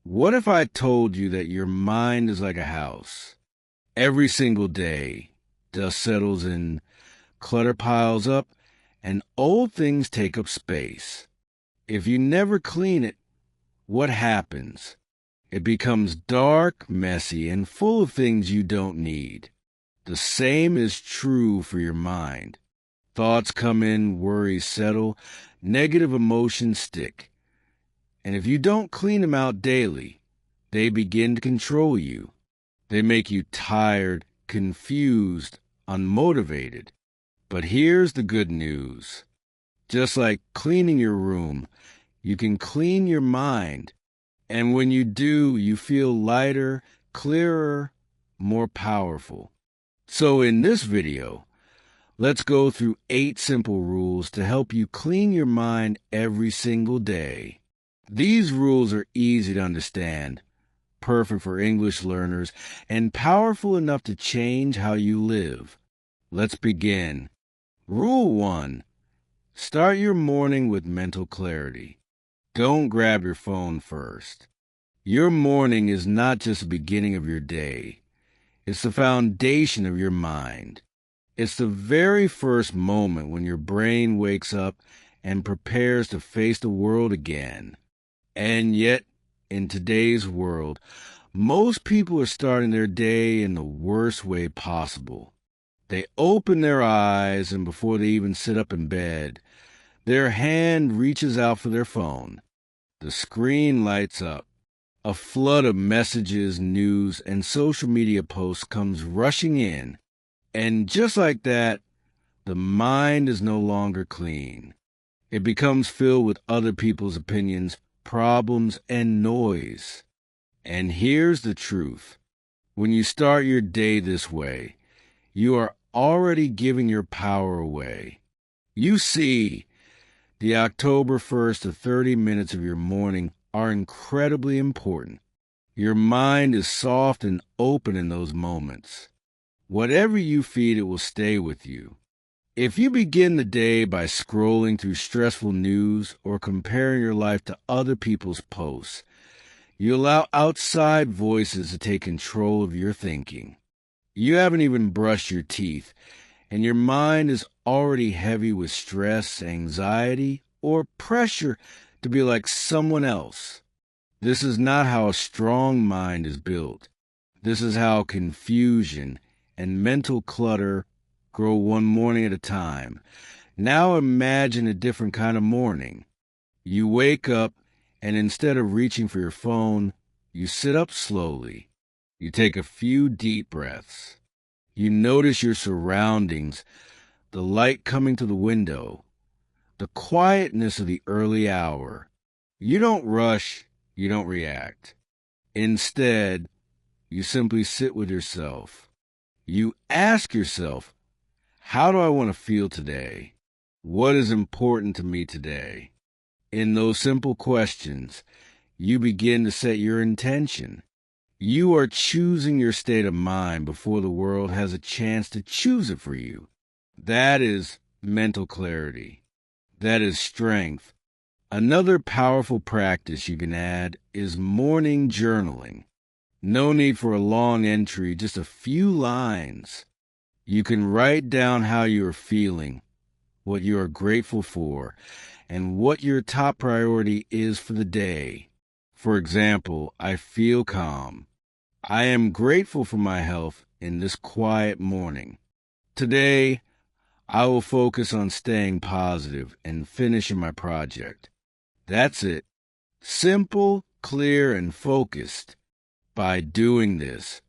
What if I told you that your mind is like a house? Every single day, dust settles in, clutter piles up, and old things take up space. If you never clean it, what happens? It becomes dark, messy, and full of things you don't need. The same is true for your mind. Thoughts come in, worries settle, negative emotions stick. And if you don't clean them out daily, they begin to control you. They make you tired, confused, unmotivated. But here's the good news. Just like cleaning your room, you can clean your mind. And when you do, you feel lighter, clearer, more powerful. So in this video, let's go through 8 simple rules to help you clean your mind every single day. These rules are easy to understand, perfect for English learners, and powerful enough to change how you live. Let's begin. Rule 1. Start your morning with mental clarity. Don't grab your phone first. Your morning is not just the beginning of your day. It's the foundation of your mind. It's the very first moment when your brain wakes up and prepares to face the world again. And yet, in today's world, most people are starting their day in the worst way possible. They open their eyes, and before they even sit up in bed, their hand reaches out for their phone. The screen lights up. A flood of messages, news, and social media posts comes rushing in. And just like that, the mind is no longer clean. It becomes filled with other people's opinions, problems, and noise. And here's the truth. When you start your day this way, you are already giving your power away. You see, the October 1st to 30 minutes of your morning are incredibly important. Your mind is soft and open in those moments. Whatever you feed, it will stay with you. If you begin the day by scrolling through stressful news or comparing your life to other people's posts, you allow outside voices to take control of your thinking. You haven't even brushed your teeth, and your mind is already heavy with stress, anxiety, or pressure to be like someone else. This is not how a strong mind is built. This is how confusion and mental clutter grow one morning at a time. Now imagine a different kind of morning. You wake up, and instead of reaching for your phone, you sit up slowly. You take a few deep breaths. You notice your surroundings, the light coming through the window, the quietness of the early hour. You don't rush, you don't react. Instead, you simply sit with yourself. You ask yourself, how do I want to feel today? What is important to me today? In those simple questions, you begin to set your intention. You are choosing your state of mind before the world has a chance to choose it for you. That is mental clarity. That is strength. Another powerful practice you can add is morning journaling. No need for a long entry, just a few lines. You can write down how you are feeling, what you are grateful for, and what your top priority is for the day. For example, I feel calm. I am grateful for my health in this quiet morning. Today, I will focus on staying positive and finishing my project. That's it. Simple, clear, and focused. By doing this,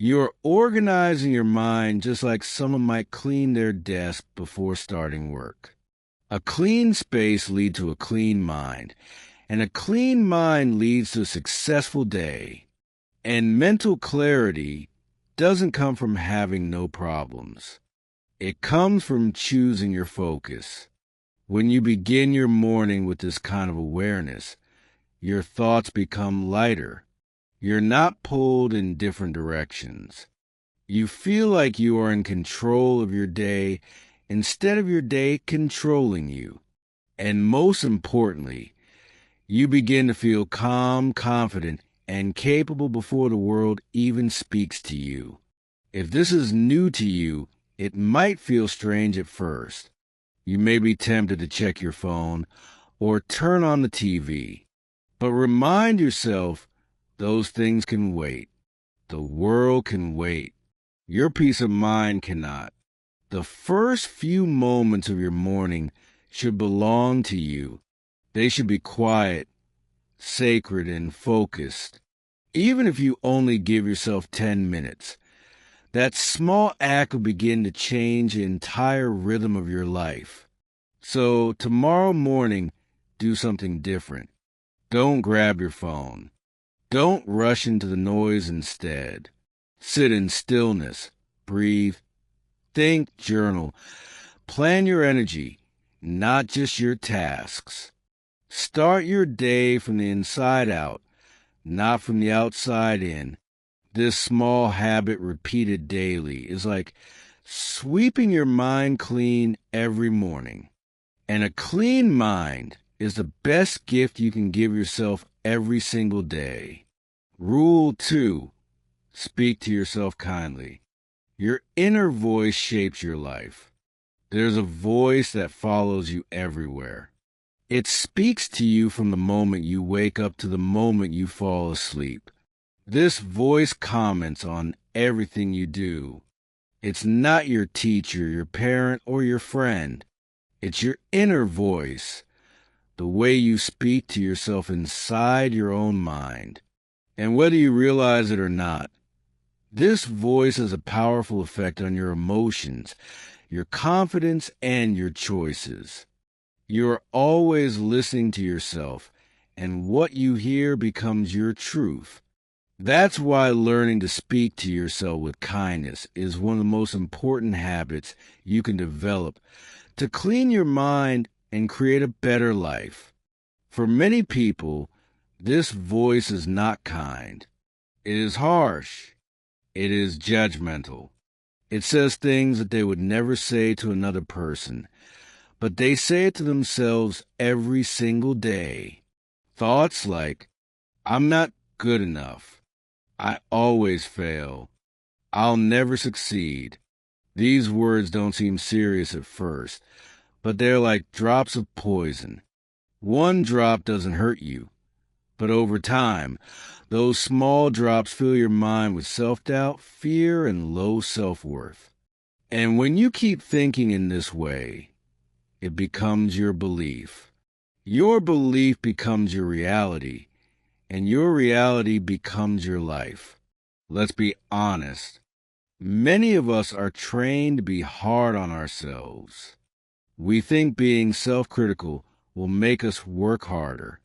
you're organizing your mind just like someone might clean their desk before starting work. A clean space leads to a clean mind, and a clean mind leads to a successful day. And mental clarity doesn't come from having no problems. It comes from choosing your focus. When you begin your morning with this kind of awareness, your thoughts become lighter. You're not pulled in different directions. You feel like you are in control of your day instead of your day controlling you. And most importantly, You begin to feel calm, confident, and capable before the world even speaks to you. If this is new to you, it might feel strange at first. You may be tempted to check your phone or turn on the TV. But remind yourself those things can wait. The world can wait. Your peace of mind cannot. The first few moments of your morning should belong to you. They should be quiet, sacred, and focused. Even if you only give yourself 10 minutes, that small act will begin to change the entire rhythm of your life. So tomorrow morning, do something different. Don't grab your phone. Don't rush into the noise instead. Sit in stillness, breathe, think, journal. Plan your energy, not just your tasks. Start your day from the inside out, not from the outside in. This small habit repeated daily is like sweeping your mind clean every morning. And a clean mind is the best gift you can give yourself every single day. Rule 2. Speak to yourself kindly. Your inner voice shapes your life. There's a voice that follows you everywhere. It speaks to you from the moment you wake up to the moment you fall asleep. This voice comments on everything you do. It's not your teacher, your parent, or your friend. It's your inner voice, the way you speak to yourself inside your own mind. And whether you realize it or not, this voice has a powerful effect on your emotions, your confidence, and your choices. You are always listening to yourself, and what you hear becomes your truth. That's why learning to speak to yourself with kindness is one of the most important habits you can develop to clean your mind and create a better life. For many people, this voice is not kind. It is harsh. It is judgmental. It says things that they would never say to another person, but they say it to themselves every single day. Thoughts like, I'm not good enough. I always fail. I'll never succeed. These words don't seem serious at first, but they're like drops of poison. One drop doesn't hurt you, but over time, those small drops fill your mind with self-doubt, fear, and low self-worth. And when you keep thinking in this way, it becomes your belief. Your belief becomes your reality, and your reality becomes your life. Let's be honest. Many of us are trained to be hard on ourselves. We think being self-critical will make us work harder.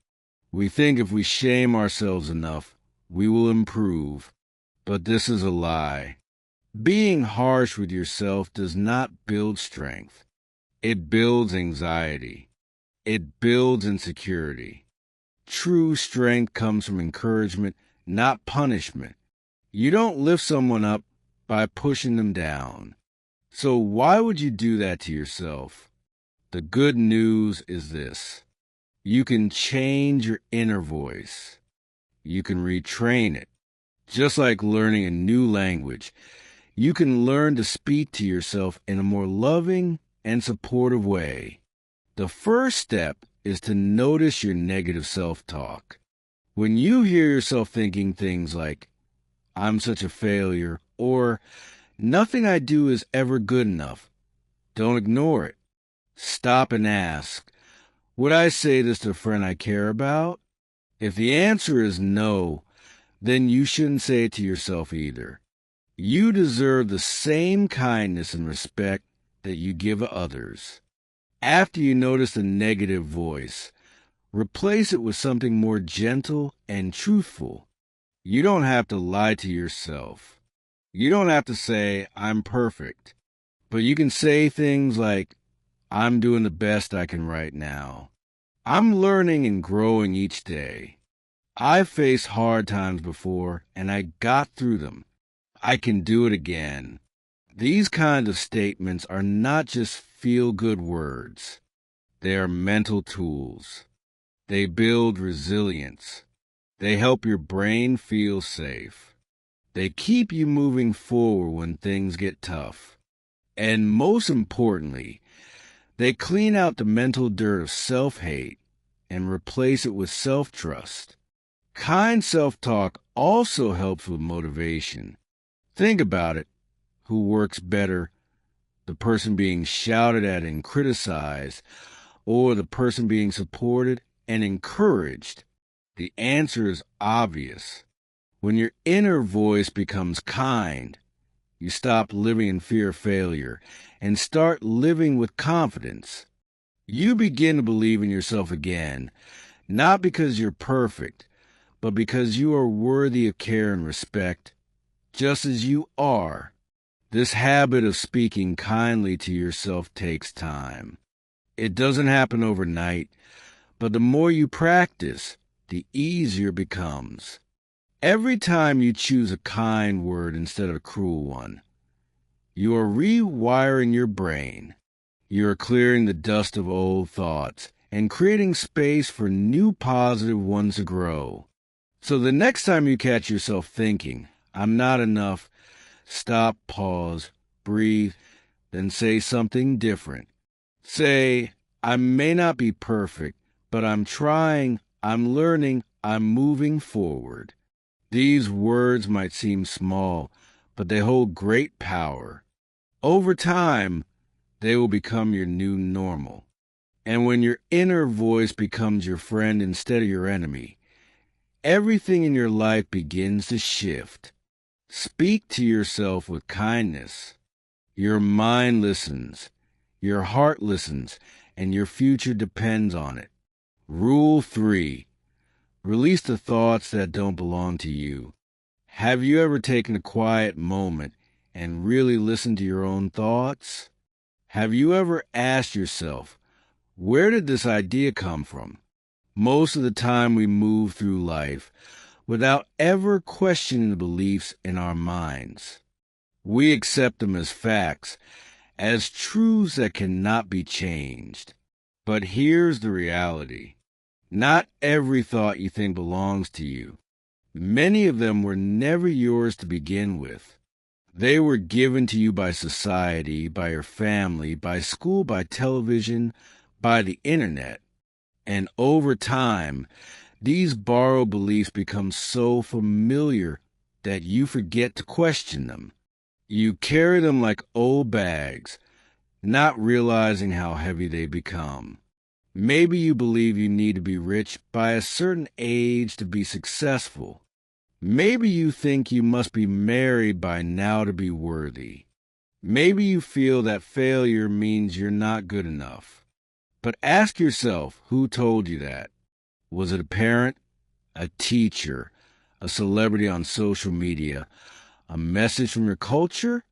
We think if we shame ourselves enough, we will improve. But this is a lie. Being harsh with yourself does not build strength. It builds anxiety. It builds insecurity. True strength comes from encouragement, not punishment. You don't lift someone up by pushing them down. So why would you do that to yourself? The good news is this. You can change your inner voice. You can retrain it. Just like learning a new language, you can learn to speak to yourself in a more loving and supportive way. The first step is to notice your negative self-talk. When you hear yourself thinking things like, I'm such a failure, or nothing I do is ever good enough, don't ignore it. Stop and ask, would I say this to a friend I care about? If the answer is no, then you shouldn't say it to yourself either. You deserve the same kindness and respect that you give others. After you notice the negative voice, replace it with something more gentle and truthful. You don't have to lie to yourself. You don't have to say, I'm perfect. But you can say things like, I'm doing the best I can right now. I'm learning and growing each day. I've faced hard times before, and I got through them. I can do it again. These kinds of statements are not just feel-good words. They are mental tools. They build resilience. They help your brain feel safe. They keep you moving forward when things get tough. And most importantly, they clean out the mental dirt of self-hate and replace it with self-trust. Kind self-talk also helps with motivation. Think about it. Who works better? The person being shouted at and criticized, or the person being supported and encouraged? The answer is obvious. When your inner voice becomes kind, you stop living in fear of failure and start living with confidence. You begin to believe in yourself again, not because you're perfect, but because you are worthy of care and respect, just as you are. This habit of speaking kindly to yourself takes time. It doesn't happen overnight, but the more you practice, the easier it becomes. Every time you choose a kind word instead of a cruel one, you are rewiring your brain. You are clearing the dust of old thoughts and creating space for new positive ones to grow. So the next time you catch yourself thinking, "I'm not enough," stop, pause, breathe, then say something different. Say, "I may not be perfect, but I'm trying, I'm learning, I'm moving forward." These words might seem small, but they hold great power. Over time, they will become your new normal. And when your inner voice becomes your friend instead of your enemy, everything in your life begins to shift. Speak to yourself with kindness. Your mind listens, your heart listens, and your future depends on it. Rule 3. Release the thoughts that don't belong to you. Have you ever taken a quiet moment and really listened to your own thoughts? Have you ever asked yourself, where did this idea come from? Most of the time we move through life without ever questioning the beliefs in our minds. We accept them as facts, as truths that cannot be changed. But here's the reality. Not every thought you think belongs to you. Many of them were never yours to begin with. They were given to you by society, by your family, by school, by television, by the internet. And over time, these borrowed beliefs become so familiar that you forget to question them. You carry them like old bags, not realizing how heavy they become. Maybe you believe you need to be rich by a certain age to be successful. Maybe you think you must be married by now to be worthy. Maybe you feel that failure means you're not good enough. But ask yourself, who told you that? Was it a parent, a teacher, a celebrity on social media, a message from your culture?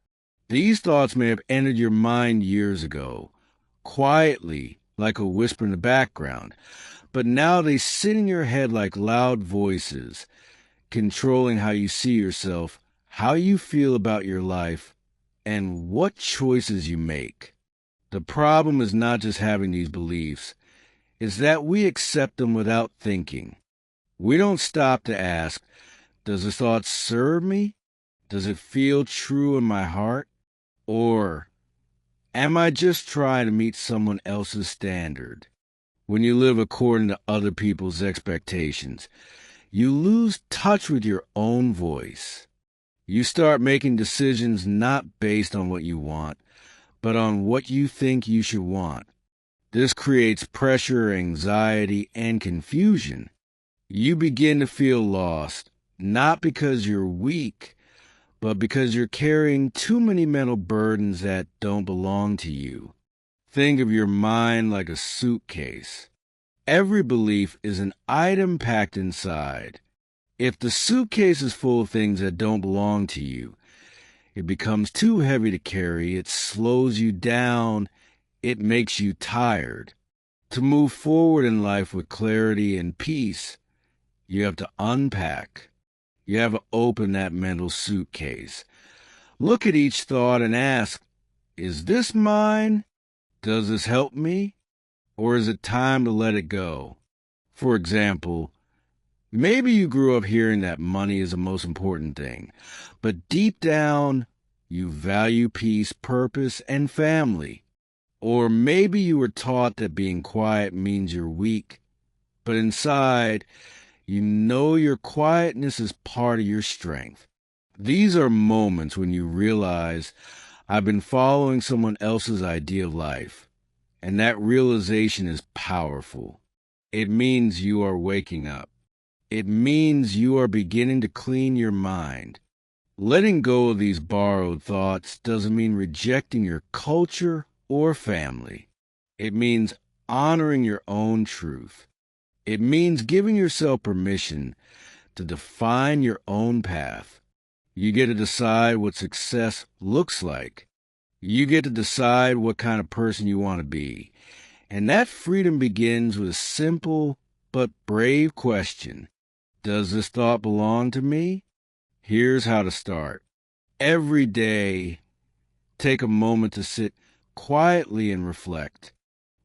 These thoughts may have entered your mind years ago, quietly, like a whisper in the background, but now they sit in your head like loud voices, controlling how you see yourself, how you feel about your life, and what choices you make. The problem is not just having these beliefs, it's that we accept them without thinking. We don't stop to ask, does this thought serve me? Does it feel true in my heart? Or am I just trying to meet someone else's standard? When you live according to other people's expectations, you lose touch with your own voice. You start making decisions not based on what you want, but on what you think you should want. This creates pressure, anxiety, and confusion. You begin to feel lost, not because you're weak, but because you're carrying too many mental burdens that don't belong to you. Think of your mind like a suitcase. Every belief is an item packed inside. If the suitcase is full of things that don't belong to you, it becomes too heavy to carry, it slows you down, it makes you tired. To move forward in life with clarity and peace, you have to unpack. You have to open that mental suitcase. Look at each thought and ask, is this mine? Does this help me? Or is it time to let it go? For example, maybe you grew up hearing that money is the most important thing, but deep down, you value peace, purpose, and family. Or maybe you were taught that being quiet means you're weak, but inside, you know your quietness is part of your strength. These are moments when you realize I've been following someone else's idea of life, and that realization is powerful. It means you are waking up. It means you are beginning to clean your mind. Letting go of these borrowed thoughts doesn't mean rejecting your culture or family. It means honoring your own truth. It means giving yourself permission to define your own path. You get to decide what success looks like. You get to decide what kind of person you want to be. And that freedom begins with a simple but brave question. Does this thought belong to me? Here's how to start. Every day, take a moment to sit quietly and reflect.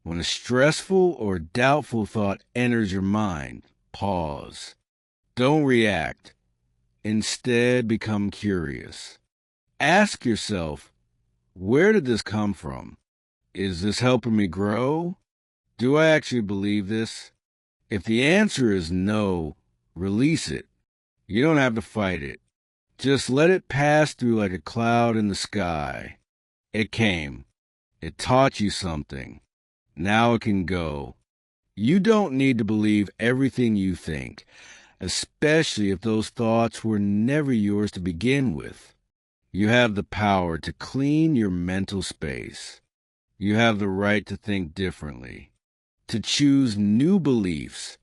When a stressful or doubtful thought enters your mind, pause. Don't react. Instead, become curious. Ask yourself, where did this come from? Is this helping me grow? Do I actually believe this? If the answer is no, release it. You don't have to fight it. Just let it pass through like a cloud in the sky. It came. It taught you something. Now it can go. You don't need to believe everything you think, especially if those thoughts were never yours to begin with. You have the power to clean your mental space. You have the right to think differently, to choose new beliefs,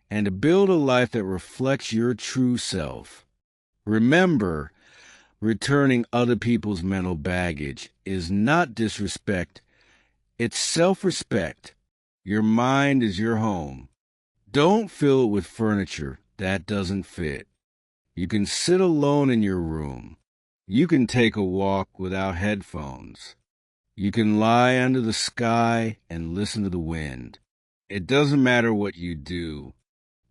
and to build a life that reflects your true self. Remember, returning other people's mental baggage is not disrespect, it's self-respect. Your mind is your home. Don't fill it with furniture that doesn't fit. You can sit alone in your room. You can take a walk without headphones. You can lie under the sky and listen to the wind. It doesn't matter what you do.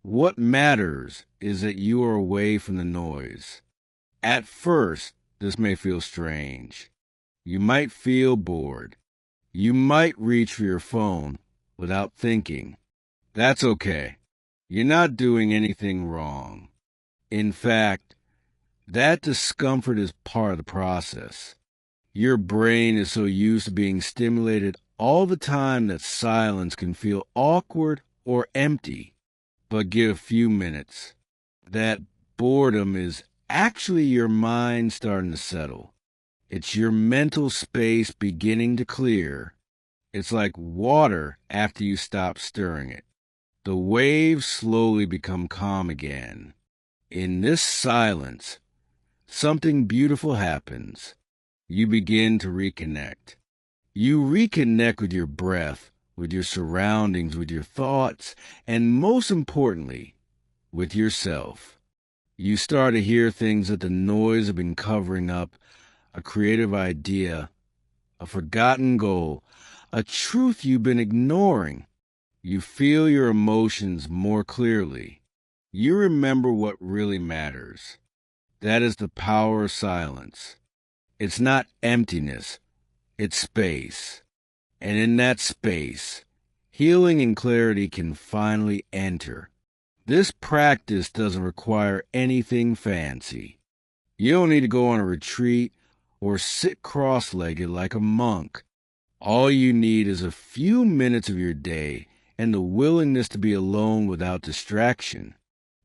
What matters is that you are away from the noise. At first, this may feel strange. You might feel bored. You might reach for your phone without thinking. That's okay. You're not doing anything wrong. In fact, that discomfort is part of the process. Your brain is so used to being stimulated all the time that silence can feel awkward or empty. But give a few minutes. That boredom is actually your mind starting to settle. It's your mental space beginning to clear. It's like water after you stop stirring it. The waves slowly become calm again. In this silence, something beautiful happens. You begin to reconnect. You reconnect with your breath, with your surroundings, with your thoughts, and most importantly, with yourself. You start to hear things that the noise has been covering up, a creative idea, a forgotten goal, a truth you've been ignoring. You feel your emotions more clearly. You remember what really matters. That is the power of silence. It's not emptiness, it's space. And in that space, healing and clarity can finally enter. This practice doesn't require anything fancy. You don't need to go on a retreat or sit cross-legged like a monk. All you need is a few minutes of your day and the willingness to be alone without distraction.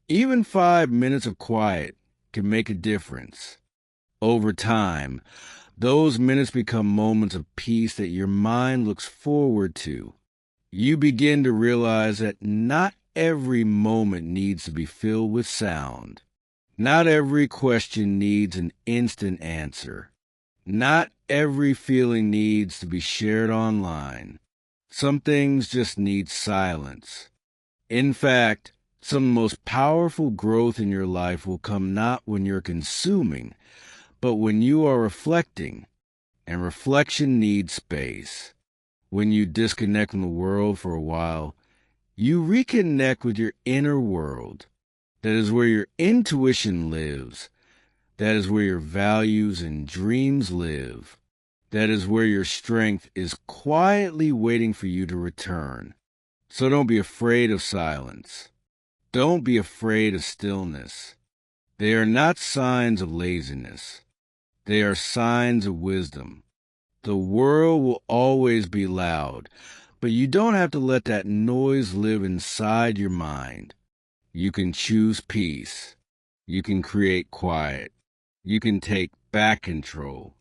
Even 5 minutes of quiet can make a difference. Over time, those minutes become moments of peace that your mind looks forward to. You begin to realize that not every moment needs to be filled with sound. Not every question needs an instant answer. Not every feeling needs to be shared online. Some things just need silence. In fact, some of the most powerful growth in your life will come not when you're consuming, but when you are reflecting, and reflection needs space. When you disconnect from the world for a while, You reconnect with your inner world. That is where your intuition lives. That is where your values and dreams live. That is where your strength is quietly waiting for you to return. So don't be afraid of silence. Don't be afraid of stillness. They are not signs of laziness. They are signs of wisdom. The world will always be loud, but you don't have to let that noise live inside your mind. You can choose peace. You can create quiet. You can take back control.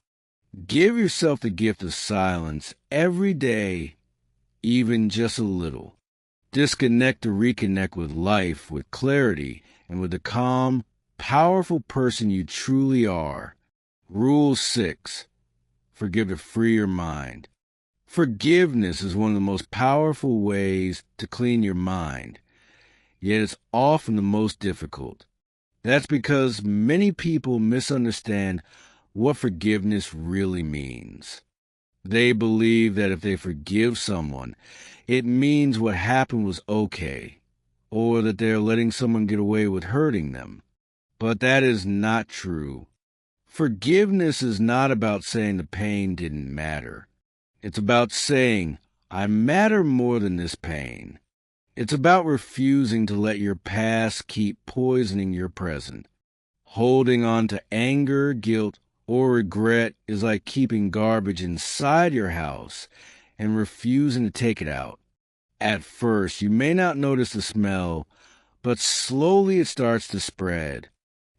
Give yourself the gift of silence every day, even just a little. Disconnect to reconnect with life, with clarity, and with the calm, powerful person you truly are. Rule 6. Forgive to free your mind. Forgiveness is one of the most powerful ways to clean your mind, yet it's often the most difficult. That's because many people misunderstand what forgiveness really means. They believe that if they forgive someone, it means what happened was okay, or that they're letting someone get away with hurting them. But that is not true. Forgiveness is not about saying the pain didn't matter. It's about saying, I matter more than this pain. It's about refusing to let your past keep poisoning your present. Holding on to anger, guilt, or regret is like keeping garbage inside your house and refusing to take it out. At first, you may not notice the smell, but slowly it starts to spread.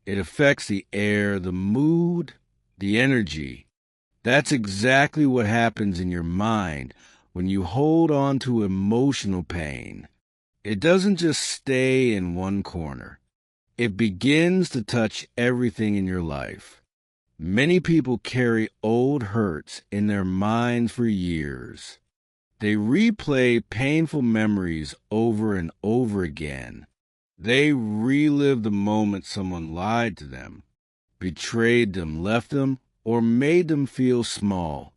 It affects the air, the mood, the energy. That's exactly what happens in your mind when you hold on to emotional pain. It doesn't just stay in one corner. It begins to touch everything in your life. Many people carry old hurts in their minds for years. They replay painful memories over and over again. They relive the moment someone lied to them, betrayed them, left them, or made them feel small.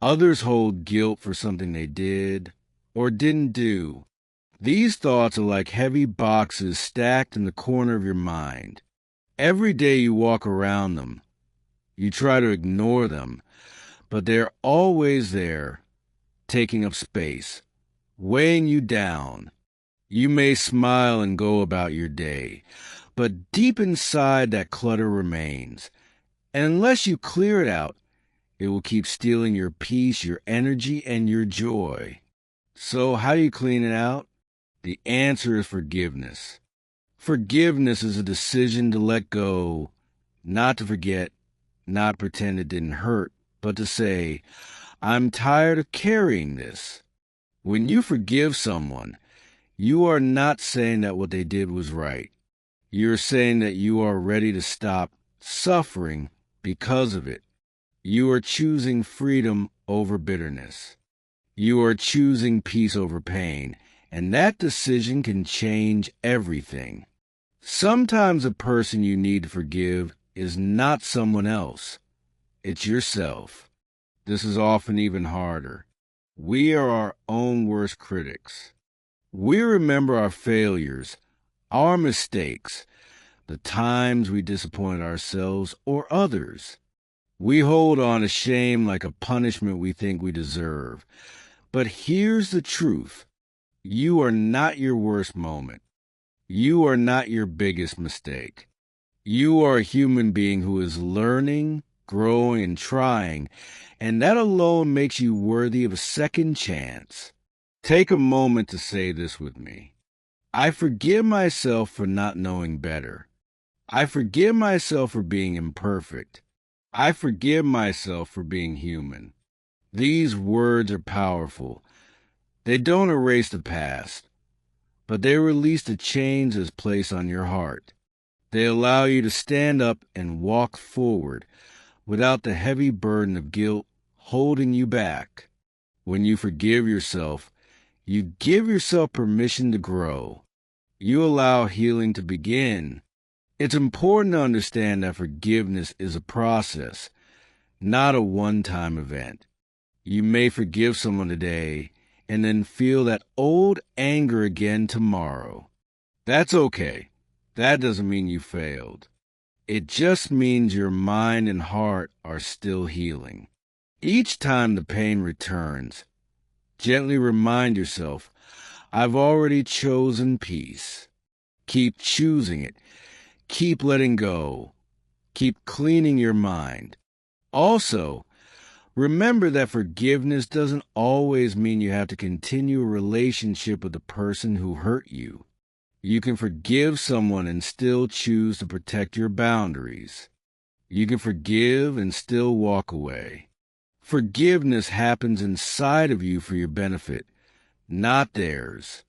Others hold guilt for something they did or didn't do. These thoughts are like heavy boxes stacked in the corner of your mind. Every day you walk around them. You try to ignore them, but they're always there, taking up space, weighing you down. You may smile and go about your day, but deep inside that clutter remains. And unless you clear it out, it will keep stealing your peace, your energy, and your joy. So how do you clean it out? The answer is forgiveness. Forgiveness is a decision to let go, not to forget, not pretend it didn't hurt, but to say, I'm tired of carrying this. When you forgive someone, you are not saying that what they did was right. You're saying that you are ready to stop suffering because of it. You are choosing freedom over bitterness. You are choosing peace over pain, and that decision can change everything. Sometimes the person you need to forgive is not someone else. It's yourself. This is often even harder. We are our own worst critics. We remember our failures, our mistakes, the times we disappointed ourselves or others. We hold on to shame like a punishment we think we deserve. But here's the truth. You are not your worst moment. You are not your biggest mistake. You are a human being who is learning, growing, and trying, and that alone makes you worthy of a second chance. Take a moment to say this with me. I forgive myself for not knowing better. I forgive myself for being imperfect. I forgive myself for being human. These words are powerful. They don't erase the past, but they release the chains that's placed on your heart. They allow you to stand up and walk forward without the heavy burden of guilt holding you back. When you forgive yourself, you give yourself permission to grow. You allow healing to begin. It's important to understand that forgiveness is a process, not a one-time event. You may forgive someone today, and then feel that old anger again tomorrow. That's okay. That doesn't mean you failed. It just means your mind and heart are still healing. Each time the pain returns, gently remind yourself, I've already chosen peace. Keep choosing it. Keep letting go. Keep cleaning your mind. Also, remember that forgiveness doesn't always mean you have to continue a relationship with the person who hurt you. You can forgive someone and still choose to protect your boundaries. You can forgive and still walk away. Forgiveness happens inside of you for your benefit, not theirs.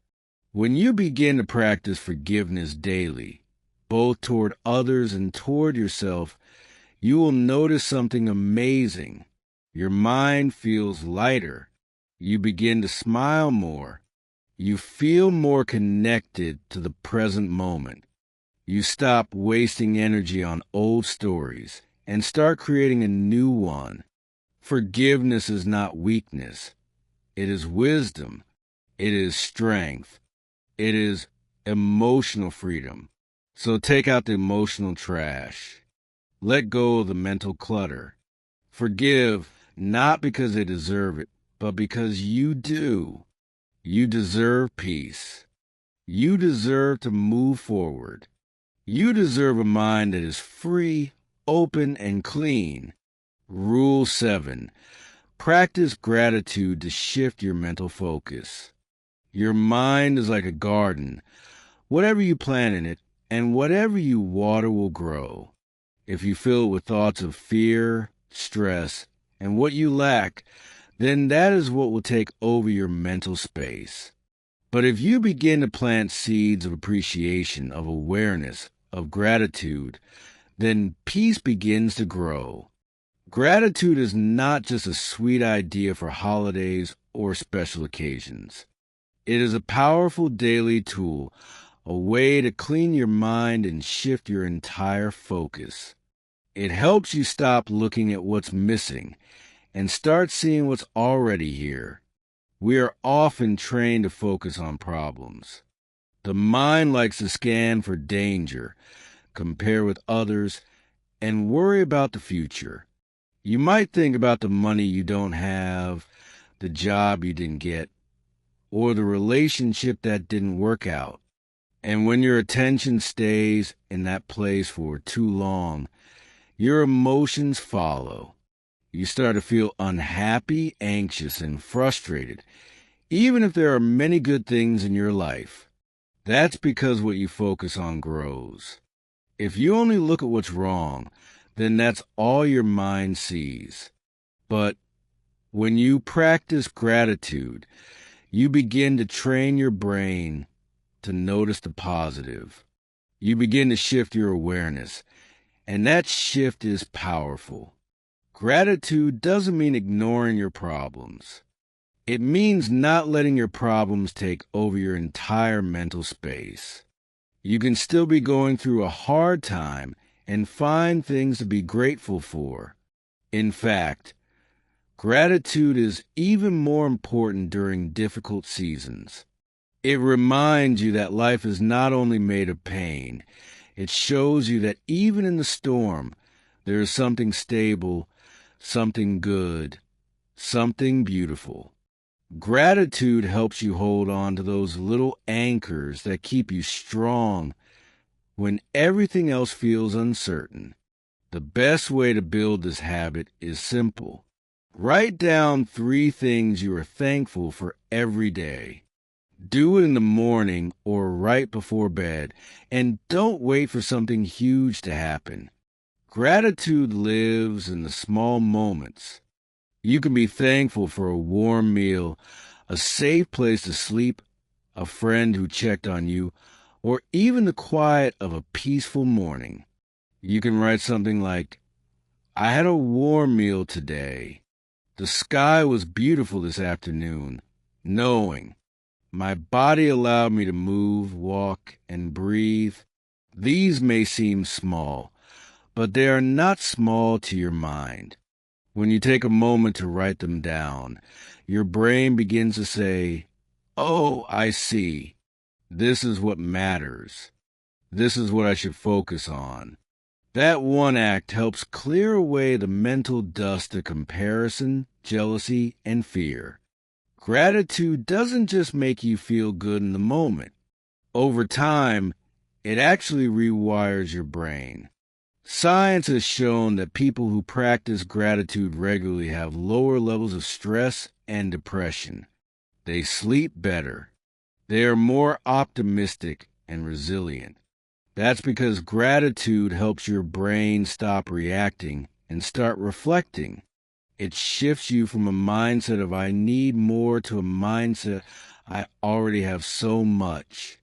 When you begin to practice forgiveness daily, both toward others and toward yourself, you will notice something amazing. Your mind feels lighter. You begin to smile more. You feel more connected to the present moment. You stop wasting energy on old stories and start creating a new one. Forgiveness is not weakness. It is wisdom. It is strength. It is emotional freedom. So take out the emotional trash. Let go of the mental clutter. Forgive not because they deserve it, but because you do. You deserve peace. You deserve to move forward. You deserve a mind that is free, open, and clean. Rule 7. Practice gratitude to shift your mental focus. Your mind is like a garden. Whatever you plant in it and whatever you water will grow. If you fill it with thoughts of fear, stress, and what you lack, then that is what will take over your mental space. But if you begin to plant seeds of appreciation, of awareness, of gratitude, then peace begins to grow. Gratitude is not just a sweet idea for holidays or special occasions. It is a powerful daily tool, a way to clean your mind and shift your entire focus. It helps you stop looking at what's missing and start seeing what's already here. We are often trained to focus on problems. The mind likes to scan for danger, compare with others, and worry about the future. You might think about the money you don't have, the job you didn't get, or the relationship that didn't work out. And when your attention stays in that place for too long, your emotions follow. You start to feel unhappy, anxious, and frustrated, even if there are many good things in your life. That's because what you focus on grows. If you only look at what's wrong, then that's all your mind sees. But when you practice gratitude, you begin to train your brain to notice the positive. You begin to shift your awareness, and that shift is powerful. Gratitude doesn't mean ignoring your problems. It means not letting your problems take over your entire mental space. You can still be going through a hard time and find things to be grateful for. In fact, gratitude is even more important during difficult seasons. It reminds you that life is not only made of pain, it shows you that even in the storm, there is something stable, something good, something beautiful. Gratitude helps you hold on to those little anchors that keep you strong when everything else feels uncertain. The best way to build this habit is simple. Write down 3 things you are thankful for every day. Do it in the morning or right before bed, and don't wait for something huge to happen. Gratitude lives in the small moments. You can be thankful for a warm meal, a safe place to sleep, a friend who checked on you, or even the quiet of a peaceful morning. You can write something like, I had a warm meal today. The sky was beautiful this afternoon. Knowing my body allowed me to move, walk, and breathe. These may seem small, but they are not small to your mind. When you take a moment to write them down, your brain begins to say, "Oh, I see. This is what matters. This is what I should focus on." That one act helps clear away the mental dust of comparison, jealousy, and fear. Gratitude doesn't just make you feel good in the moment. Over time, it actually rewires your brain. Science has shown that people who practice gratitude regularly have lower levels of stress and depression. They sleep better. They are more optimistic and resilient. That's because gratitude helps your brain stop reacting and start reflecting. It shifts you from a mindset of "I need more" to a mindset "I already have so much."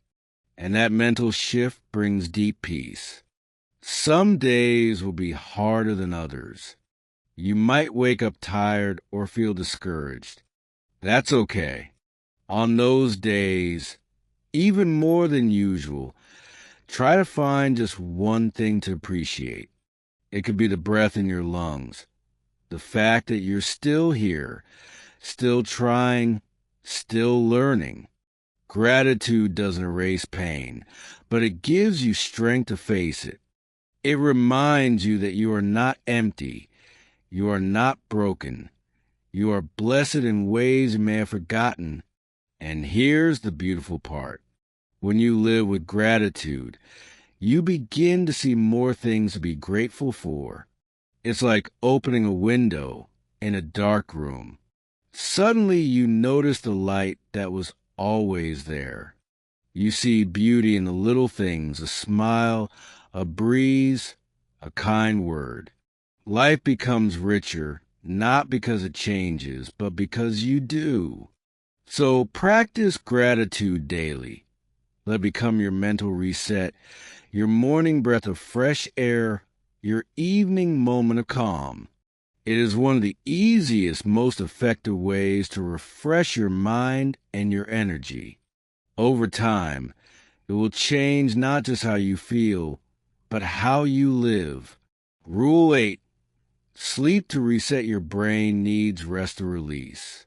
And that mental shift brings deep peace. Some days will be harder than others. You might wake up tired or feel discouraged. That's okay. On those days, even more than usual, try to find just one thing to appreciate. It could be the breath in your lungs, the fact that you're still here, still trying, still learning. Gratitude doesn't erase pain, but it gives you strength to face it. It reminds you that you are not empty. You are not broken. You are blessed in ways you may have forgotten. And here's the beautiful part. When you live with gratitude, you begin to see more things to be grateful for. It's like opening a window in a dark room. Suddenly you notice the light that was always there. You see beauty in the little things, a smile, a breeze, a kind word. Life becomes richer, not because it changes, but because you do. So practice gratitude daily. Let it become your mental reset, your morning breath of fresh air, your evening moment of calm. It is one of the easiest, most effective ways to refresh your mind and your energy. Over time, it will change not just how you feel, but how you live. Rule 8. Sleep to reset your brain needs rest or release.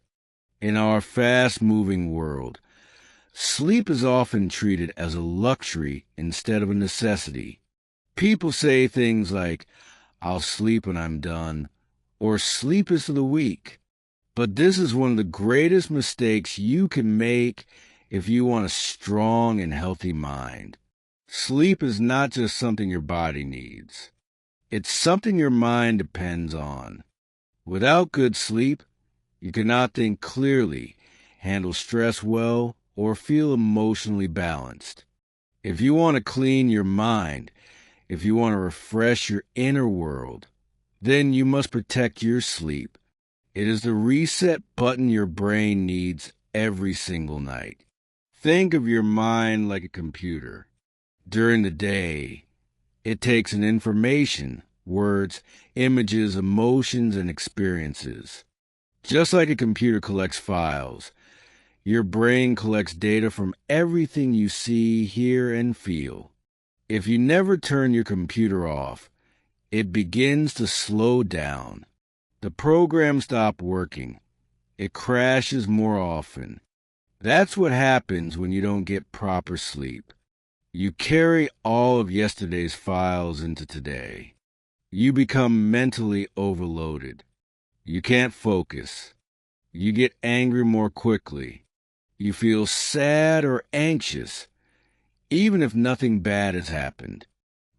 In our fast-moving world, sleep is often treated as a luxury instead of a necessity. People say things like, "I'll sleep when I'm done," or "sleep is for the weak." But this is one of the greatest mistakes you can make if you want a strong and healthy mind. Sleep is not just something your body needs. It's something your mind depends on. Without good sleep, you cannot think clearly, handle stress well, or feel emotionally balanced. If you want to clean your mind, if you want to refresh your inner world, then you must protect your sleep. It is the reset button your brain needs every single night. Think of your mind like a computer. During the day, it takes in information, words, images, emotions, and experiences. Just like a computer collects files, your brain collects data from everything you see, hear, and feel. If you never turn your computer off, it begins to slow down. The program stops working. It crashes more often. That's what happens when you don't get proper sleep. You carry all of yesterday's files into today. You become mentally overloaded. You can't focus. You get angry more quickly. You feel sad or anxious, even if nothing bad has happened.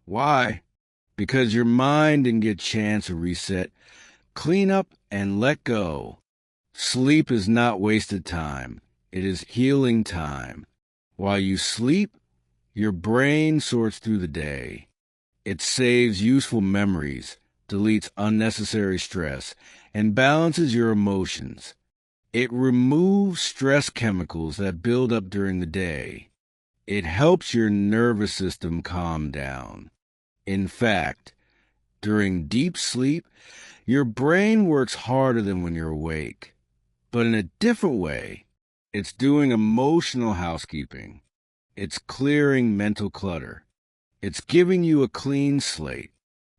Why? Because your mind didn't get a chance to reset, clean up, and let go. Sleep is not wasted time. It is healing time. While you sleep, your brain sorts through the day. It saves useful memories, deletes unnecessary stress, and balances your emotions. It removes stress chemicals that build up during the day. It helps your nervous system calm down. In fact, during deep sleep, your brain works harder than when you're awake. But in a different way, it's doing emotional housekeeping. It's clearing mental clutter. It's giving you a clean slate.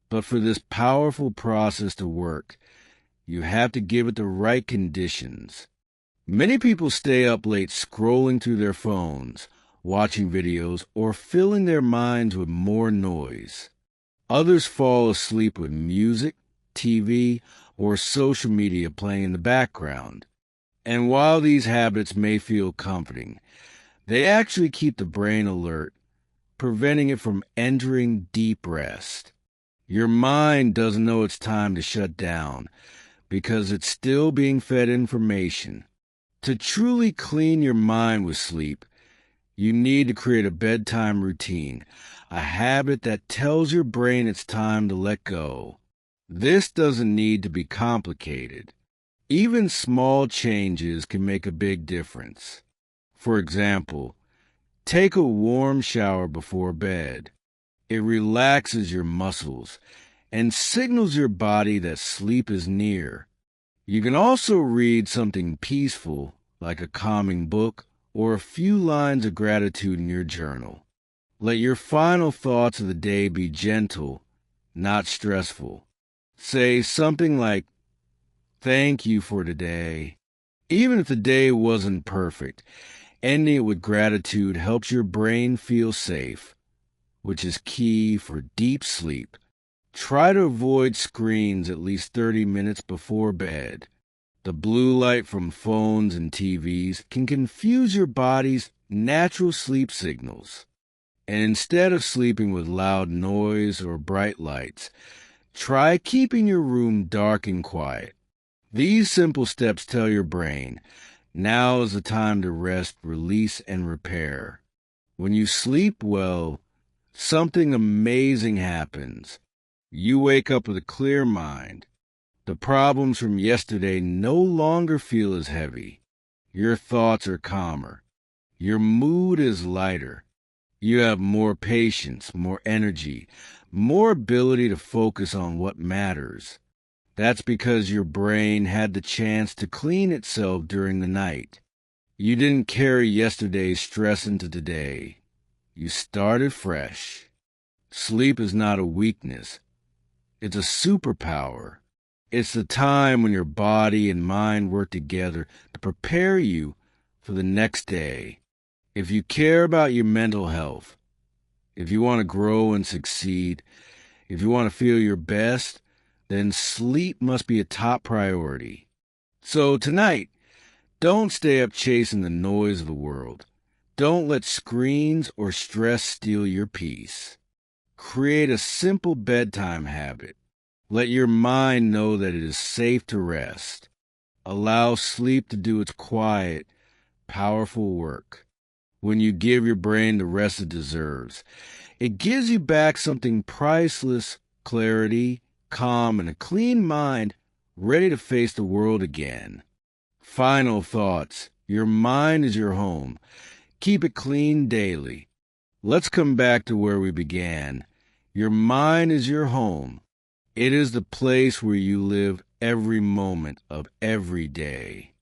But for this powerful process to work, You have to give it the right conditions. Many people stay up late scrolling through their phones, watching videos, or filling their minds with more noise. Others fall asleep with music, TV, or social media playing in the background. And while these habits may feel comforting, they actually keep the brain alert, preventing it from entering deep rest. Your mind doesn't know it's time to shut down because it's still being fed information. To truly clean your mind with sleep, you need to create a bedtime routine, a habit that tells your brain it's time to let go. This doesn't need to be complicated. Even small changes can make a big difference. For example, take a warm shower before bed. It relaxes your muscles and signals your body that sleep is near. You can also read something peaceful, like a calming book or a few lines of gratitude in your journal. Let your final thoughts of the day be gentle, not stressful. Say something like, "Thank you for today." Even if the day wasn't perfect, ending it with gratitude helps your brain feel safe, which is key for deep sleep. Try to avoid screens at least 30 minutes before bed. The blue light from phones and TVs can confuse your body's natural sleep signals. And instead of sleeping with loud noise or bright lights, try keeping your room dark and quiet. These simple steps tell your brain, now is the time to rest, release, and repair. When you sleep well, something amazing happens. You wake up with a clear mind. The problems from yesterday no longer feel as heavy. Your thoughts are calmer. Your mood is lighter. You have more patience, more energy, more ability to focus on what matters. That's because your brain had the chance to clean itself during the night. You didn't carry yesterday's stress into today. You started fresh. Sleep is not a weakness. It's a superpower. It's the time when your body and mind work together to prepare you for the next day. If you care about your mental health, if you want to grow and succeed, if you want to feel your best, then sleep must be a top priority. So tonight, don't stay up chasing the noise of the world. Don't let screens or stress steal your peace. Create a simple bedtime habit. Let your mind know that it is safe to rest. Allow sleep to do its quiet, powerful work. When you give your brain the rest it deserves, it gives you back something priceless: clarity, calm, and a clean mind ready to face the world again. Final thoughts. Your mind is your home. Keep it clean daily. Let's come back to where we began. Your mind is your home. It is the place where you live every moment of every day.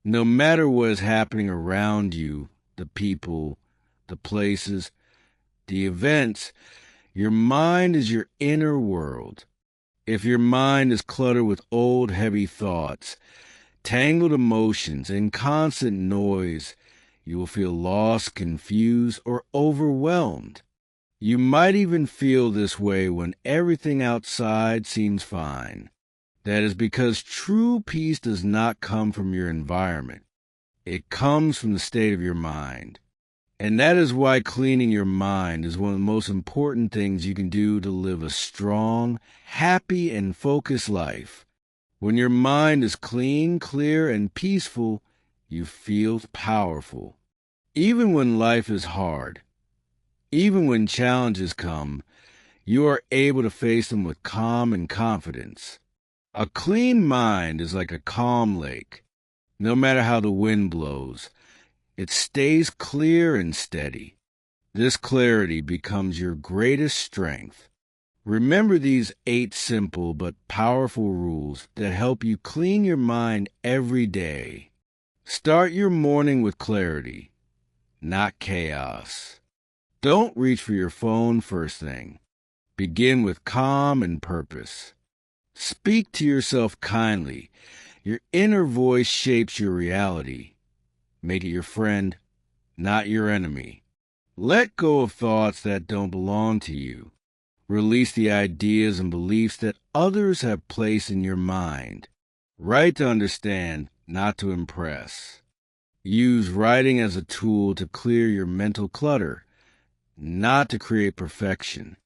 No matter what is happening around you, the people, the places, the events, your mind is your inner world. If your mind is cluttered with old, heavy thoughts, tangled emotions, and constant noise, you will feel lost, confused, or overwhelmed. You might even feel this way when everything outside seems fine. That is because true peace does not come from your environment. It comes from the state of your mind. And that is why cleaning your mind is one of the most important things you can do to live a strong, happy, and focused life. When your mind is clean, clear, and peaceful, you feel powerful. Even when life is hard, even when challenges come, you are able to face them with calm and confidence. A clean mind is like a calm lake. No matter how the wind blows, it stays clear and steady. This clarity becomes your greatest strength. Remember these 8 simple but powerful rules that help you clean your mind every day. Start your morning with clarity, not chaos. Don't reach for your phone first thing. Begin with calm and purpose. Speak to yourself kindly. Your inner voice shapes your reality. Make it your friend, not your enemy. Let go of thoughts that don't belong to you. Release the ideas and beliefs that others have placed in your mind. Write to understand, not to impress. Use writing as a tool to clear your mental clutter, not to create perfection.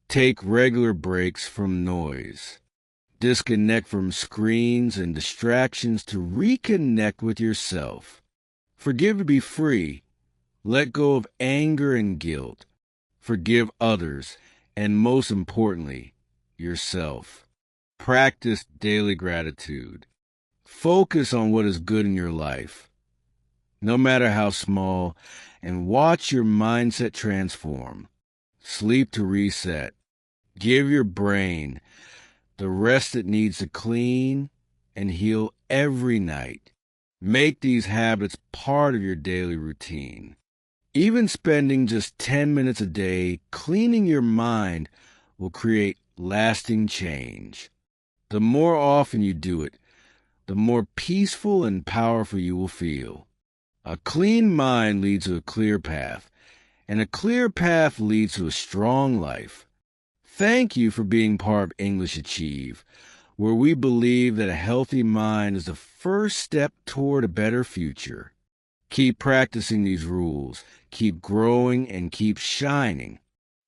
Take regular breaks from noise. Disconnect from screens and distractions to reconnect with yourself. Forgive to be free. Let go of anger and guilt. Forgive others, and most importantly, yourself. Practice daily gratitude. Focus on what is good in your life, no matter how small, and watch your mindset transform. Sleep to reset. Give your brain the rest it needs to clean and heal every night. Make these habits part of your daily routine. Even spending just 10 minutes a day cleaning your mind will create lasting change. The more often you do it, the more peaceful and powerful you will feel. A clean mind leads to a clear path, and a clear path leads to a strong life. Thank you for being part of English Achieve, where we believe that a healthy mind is the first step toward a better future. Keep practicing these rules, keep growing, and keep shining.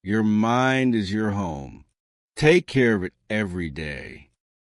Your mind is your home. Take care of it every day.